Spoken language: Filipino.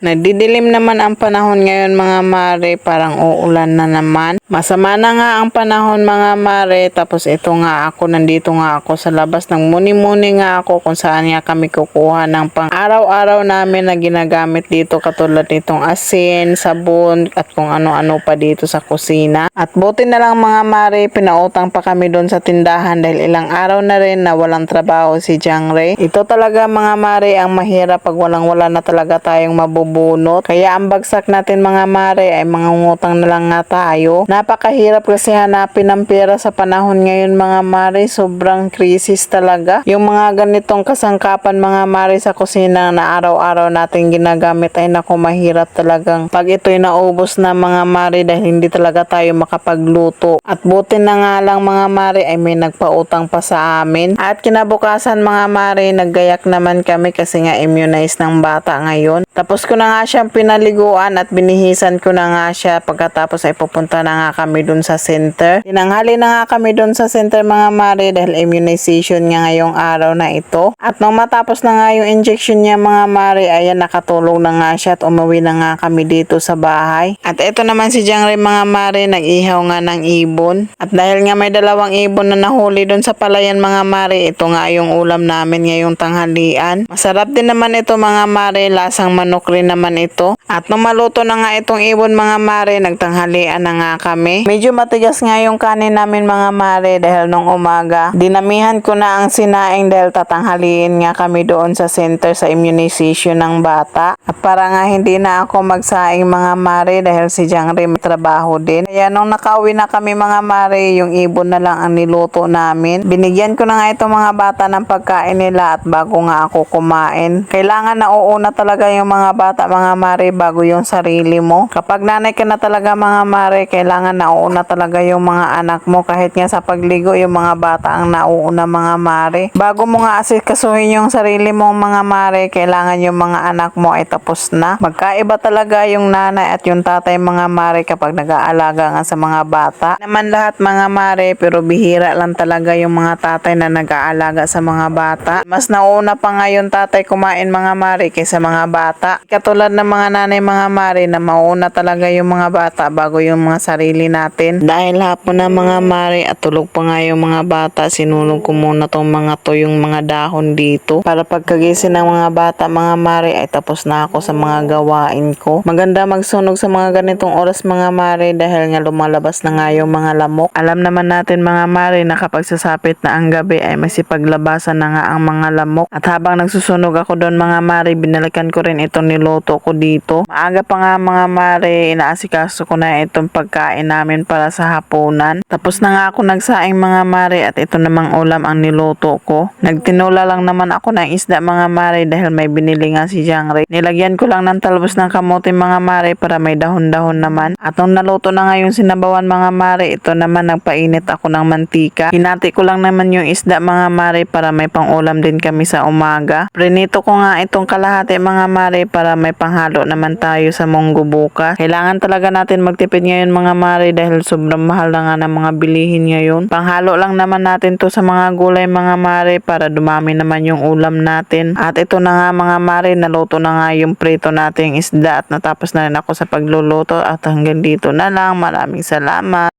Nagdidilim naman ang panahon ngayon mga mare, parang uulan na naman. Masama na nga ang panahon mga mare, tapos ito nga ako, nandito nga ako sa labas, ng muni-muni nga ako kung saan nga kami kukuha ng pang araw-araw namin na ginagamit dito, katulad nitong asin, sabon at kung ano-ano pa dito sa kusina. At buti na lang mga mare, pinautang pa kami doon sa tindahan dahil ilang araw na rin na walang trabaho si Jangre. Ito talaga mga mare ang mahirap pag walang-wala na talaga tayong mabubunot. Kaya ang bagsak natin mga mare ay mangungutang na lang nga tayo. Napakahirap kasi hanapin ng pera sa panahon ngayon mga mare, sobrang krisis talaga. Yung mga ganitong kasangkapan mga mare sa kusina na araw-araw natin ginagamit ay naku, mahirap talagang pag ito'y naubos na mga mare dahil hindi talaga tayo makapagluto. At buti na nga lang mga mare ay may nagpautang pa sa amin. At kinabukasan mga mare, naggayak naman kami kasi nga immunized ng bata ngayon. Tapos ko na nga siyang pinaliguan at binihisan ko na nga siya, pagkatapos ay pupunta na nga kami dun sa center. Tinanghali na nga kami dun sa center mga mare dahil immunization niya ngayong araw na ito. At nung matapos na nga yung injection niya mga mare, ayan, nakatulog na nga siya at umuwi na nga kami dito sa bahay. At ito naman si Jangre mga mare, nag-ihaw nga ng ibon. At dahil nga may dalawang ibon na nahuli dun sa palayan mga mare, ito nga yung ulam namin ngayong tanghalian. Masarap din naman ito mga mare, lasang manok rin naman ito. At nung maluto na nga itong ibon mga mare, nagtanghalian na nga kami. Medyo matigas nga yung kanin namin mga mare dahil nung umaga, dinamihan ko na ang sinaing dahil tatanghaliin nga kami doon sa center sa immunization ng bata. At para nga hindi na ako magsaing mga mare dahil si Jangre may trabaho din. Kaya nung nakauwi na kami mga mare, yung ibon na lang ang niluto namin. Binigyan ko na nga itong mga bata ng pagkain nila at bago nga ako kumain. Kailangan nauuna talaga yung mga bata mga mare bago yung sarili mo. Kapag nanay ka na talaga mga mare, kailangan nauuna talaga yung mga anak mo. Kahit nga sa pagligo, yung mga bata ang nauuna mga mare. Bago mo nga asikasuhin yung sarili mong mga mare, kailangan yung mga anak mo ay tapos na. Magkaiba talaga yung nanay at yung tatay mga mare kapag nag-aalaga nga sa mga bata. Naman lahat mga mare, pero bihira lang talaga yung mga tatay na nag-aalaga sa mga bata. Mas nauna pa nga yung tatay kumain mga mare kaysa mga bata. Katulad ng mga nanay mga mare na mauna talaga yung mga bata bago yung mga sarili natin. Dahil hapon na mga mare at tulog pa nga yung mga bata, sinunog ko muna tong mga to, yung mga dahon dito. Para pagkagising ng mga bata mga mare ay tapos na ako sa mga gawain ko. Maganda magsunog sa mga ganitong oras mga mare dahil nga lumalabas na nga yung mga lamok. Alam naman natin mga mare na kapag sasapit na ang gabi ay masipaglabasan na nga ang mga lamok. At habang nagsusunog ako doon mga mare, binalikan ko rin itong niluto ko dito. Maaga pa nga mga mare, inaasikaso ko na itong pagkain namin para sa hapunan. Tapos na nga ako nagsaing mga mare at ito namang ulam ang niluto ko. Nagtinula lang naman ako ng isda mga mare dahil may binili nga si Jangre. Nilagyan ko lang ng talbos ng kamote mga mare para may dahon-dahon naman. At nung naluto na nga yung sinabawan mga mare, ito naman nagpainit ako ng mantika. Hinati ko lang naman yung isda mga mare para may pang-ulam din kami sa umaga. Prinito ko nga itong kalahati mga mare para may panghalo naman tayo sa munggo bukas. Kailangan talaga natin magtipid ngayon mga mare dahil sobrang mahal na nga ng mga bilihin ngayon. Panghalo lang naman natin to sa mga gulay mga mare para dumami naman yung ulam natin. At ito na nga mga mare, naluto na nga yung prito nating isda at natapos na rin ako sa pagluluto at hanggang dito na lang. Maraming salamat.